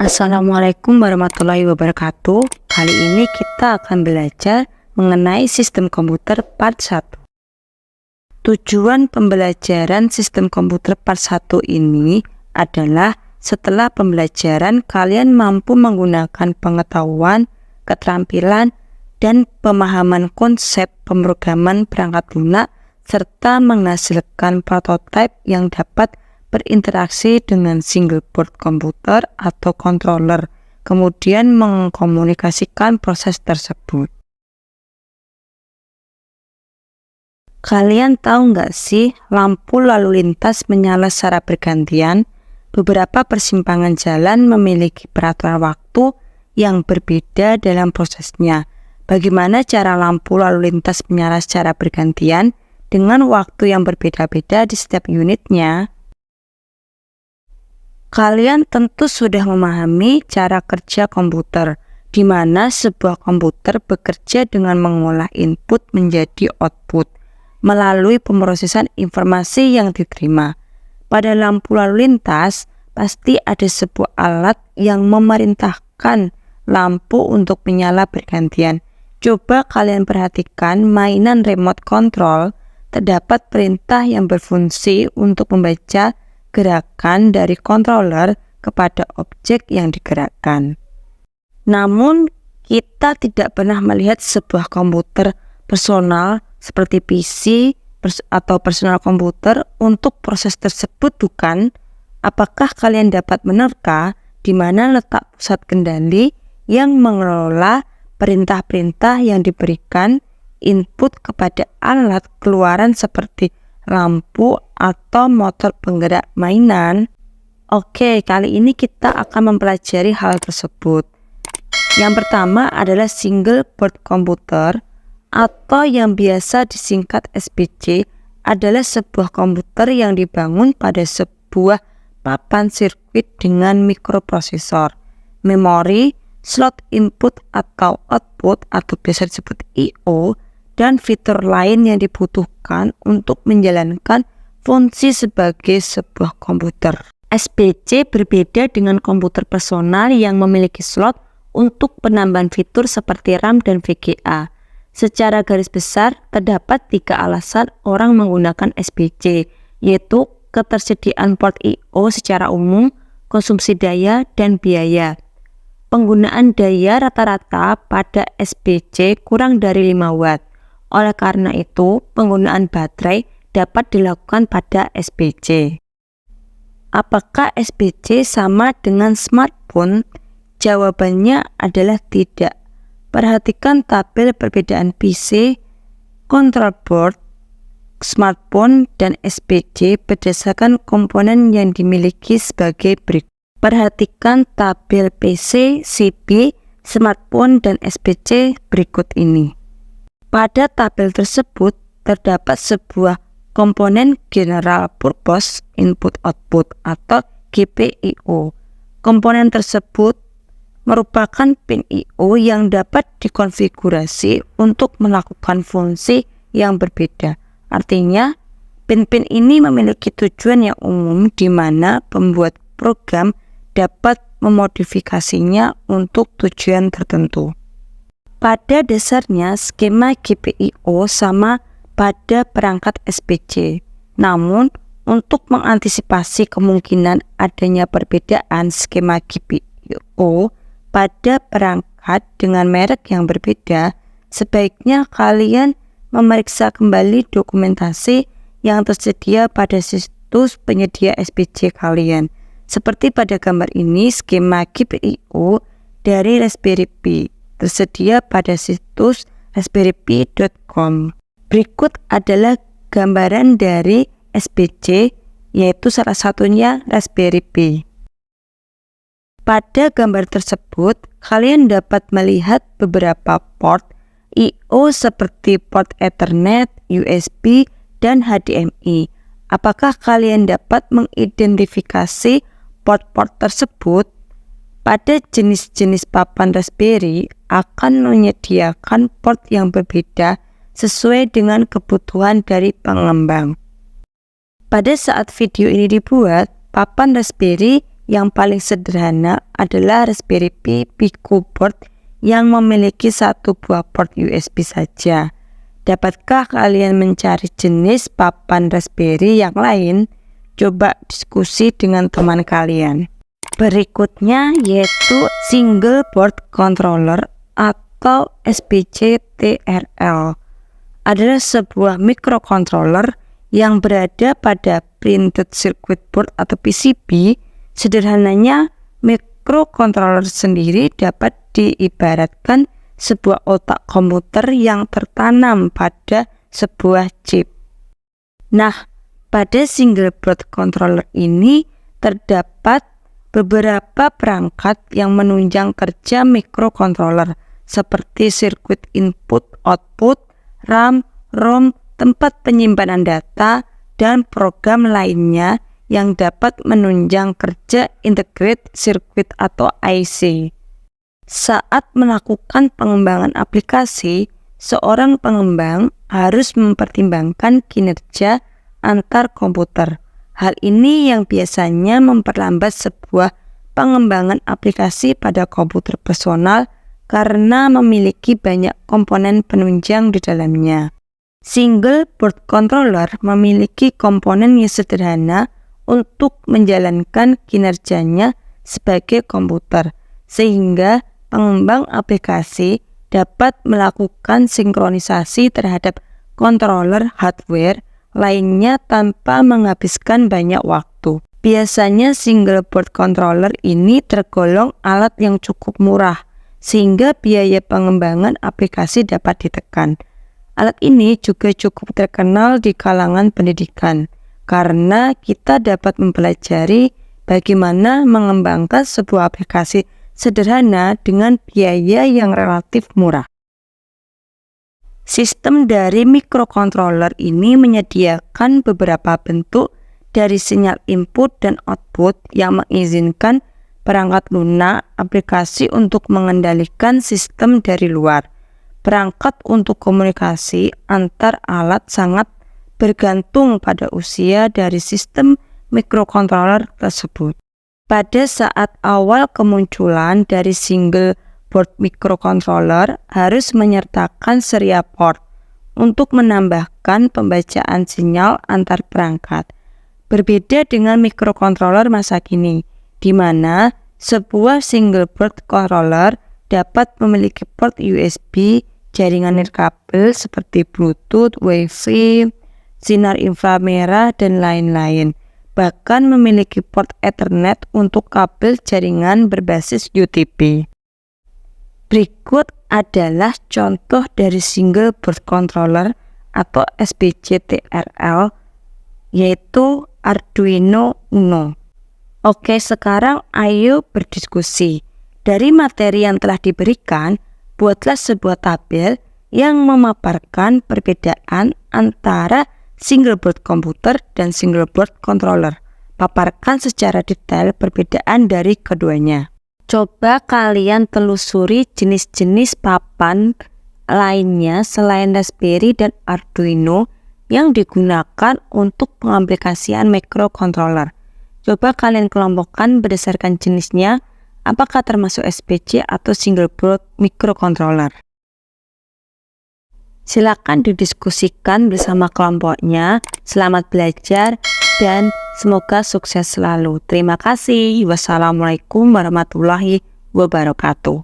Assalamualaikum warahmatullahi wabarakatuh. Kali ini kita akan belajar mengenai sistem komputer part 1. Tujuan pembelajaran sistem komputer part 1 ini adalah setelah pembelajaran kalian mampu menggunakan pengetahuan, keterampilan, dan pemahaman konsep pemrograman perangkat lunak serta menghasilkan prototipe yang dapat berinteraksi dengan single board komputer atau controller, kemudian mengkomunikasikan proses tersebut. Kalian tahu nggak sih, lampu lalu lintas menyala secara bergantian? Beberapa persimpangan jalan memiliki peraturan waktu yang berbeda dalam prosesnya. Bagaimana cara lampu lalu lintas menyala secara bergantian dengan waktu yang berbeda-beda di setiap unitnya? Kalian tentu sudah memahami cara kerja komputer, di mana sebuah komputer bekerja dengan mengolah input menjadi output melalui pemrosesan informasi yang diterima. Pada lampu lalu lintas, pasti ada sebuah alat yang memerintahkan lampu untuk menyala bergantian. Coba kalian perhatikan mainan remote control, terdapat perintah yang berfungsi untuk membaca gerakan dari controller kepada objek yang digerakkan. Namun, kita tidak pernah melihat sebuah komputer personal seperti PC atau personal komputer untuk proses tersebut, bukan? Apakah kalian dapat menerka di mana letak pusat kendali yang mengelola perintah-perintah yang diberikan input kepada alat keluaran seperti lampu atau motor penggerak mainan? Oke, kali ini kita akan mempelajari hal tersebut. Yang pertama adalah single board komputer atau yang biasa disingkat SBC, adalah sebuah komputer yang dibangun pada sebuah papan sirkuit dengan mikroprosesor, memori, slot input atau output atau biasa disebut I/O, dan fitur lain yang dibutuhkan untuk menjalankan fungsi sebagai sebuah komputer. SBC berbeda dengan komputer personal yang memiliki slot untuk penambahan fitur seperti RAM dan VGA. Secara garis besar, terdapat 3 alasan orang menggunakan SBC, yaitu ketersediaan port I/O secara umum, konsumsi daya, dan biaya. Penggunaan daya rata-rata pada SBC kurang dari 5 watt. Oleh karena itu, penggunaan baterai dapat dilakukan pada SBC. Apakah SBC sama dengan smartphone? Jawabannya adalah tidak. Perhatikan tabel perbedaan PC, control board, smartphone, dan SBC berdasarkan komponen yang dimiliki sebagai berikut. Perhatikan tabel PC, CPU, smartphone, dan SBC berikut ini. Pada tabel tersebut terdapat sebuah komponen General Purpose Input Output atau GPIO. Komponen tersebut merupakan pin I/O yang dapat dikonfigurasi untuk melakukan fungsi yang berbeda. Artinya, pin-pin ini memiliki tujuan yang umum di mana pembuat program dapat memodifikasinya untuk tujuan tertentu. Pada dasarnya, skema GPIO sama pada perangkat SBC. Namun, untuk mengantisipasi kemungkinan adanya perbedaan skema GPIO pada perangkat dengan merek yang berbeda, sebaiknya kalian memeriksa kembali dokumentasi yang tersedia pada situs penyedia SBC kalian. Seperti pada gambar ini, skema GPIO dari Raspberry Pi tersedia pada situs raspberrypi.com. Berikut adalah gambaran dari SBC, yaitu salah satunya Raspberry Pi. Pada gambar tersebut, kalian dapat melihat beberapa port I/O seperti port Ethernet, USB, dan HDMI. Apakah kalian dapat mengidentifikasi port-port tersebut? Pada jenis-jenis papan Raspberry akan menyediakan port yang berbeda sesuai dengan kebutuhan dari pengembang. Pada saat video ini dibuat, papan Raspberry Yang paling sederhana adalah Raspberry Pi Pico Board yang memiliki satu buah port USB saja. Dapatkah kalian mencari jenis papan Raspberry yang lain? Coba diskusi dengan teman kalian. Berikutnya yaitu Single Board Controller atau SBC TRL. Adalah sebuah microcontroller yang berada pada printed circuit board atau PCB. Sederhananya, microcontroller sendiri dapat diibaratkan sebuah otak komputer yang tertanam pada sebuah chip. Nah, pada single board controller ini terdapat beberapa perangkat yang menunjang kerja microcontroller seperti sirkuit input, output, RAM, ROM, tempat penyimpanan data, dan program lainnya yang dapat menunjang kerja integrated circuit atau IC. Saat melakukan pengembangan aplikasi, seorang pengembang harus mempertimbangkan kinerja antar komputer. Hal ini yang biasanya memperlambat sebuah pengembangan aplikasi pada komputer personal karena memiliki banyak komponen penunjang di dalamnya. Single board controller memiliki komponen yang sederhana untuk menjalankan kinerjanya sebagai komputer, sehingga pengembang aplikasi dapat melakukan sinkronisasi terhadap controller hardware lainnya tanpa menghabiskan banyak waktu. Biasanya single board controller ini tergolong alat yang cukup murah, sehingga biaya pengembangan aplikasi dapat ditekan. Alat ini juga cukup terkenal di kalangan pendidikan, karena kita dapat mempelajari bagaimana mengembangkan sebuah aplikasi sederhana dengan biaya yang relatif murah. Sistem dari microcontroller ini menyediakan beberapa bentuk dari sinyal input dan output yang mengizinkan perangkat lunak aplikasi untuk mengendalikan sistem dari luar. Perangkat untuk komunikasi antar alat sangat bergantung pada usia dari sistem microcontroller tersebut. Pada saat awal kemunculan dari single board microcontroller harus menyertakan serial port untuk menambahkan pembacaan sinyal antar perangkat. Berbeda dengan microcontroller masa kini, di mana sebuah single board controller dapat memiliki port USB, jaringan nirkabel seperti Bluetooth, Wi-Fi, sinar inframerah, dan lain-lain. Bahkan memiliki port Ethernet untuk kabel jaringan berbasis UTP. Berikut adalah contoh dari single board controller atau SBC TRL, yaitu Arduino Uno. Oke, sekarang ayo berdiskusi. Dari materi yang telah diberikan, buatlah sebuah tabel yang memaparkan perbedaan antara single board komputer dan single board controller. Paparkan secara detail perbedaan dari keduanya. Coba kalian telusuri jenis-jenis papan lainnya selain Raspberry dan Arduino yang digunakan untuk pengaplikasian microcontroller. Coba kalian kelompokkan berdasarkan jenisnya, apakah termasuk SBC atau single board microcontroller. Silakan didiskusikan bersama kelompoknya. Selamat belajar dan semoga sukses selalu. Terima kasih. Wassalamualaikum warahmatullahi wabarakatuh.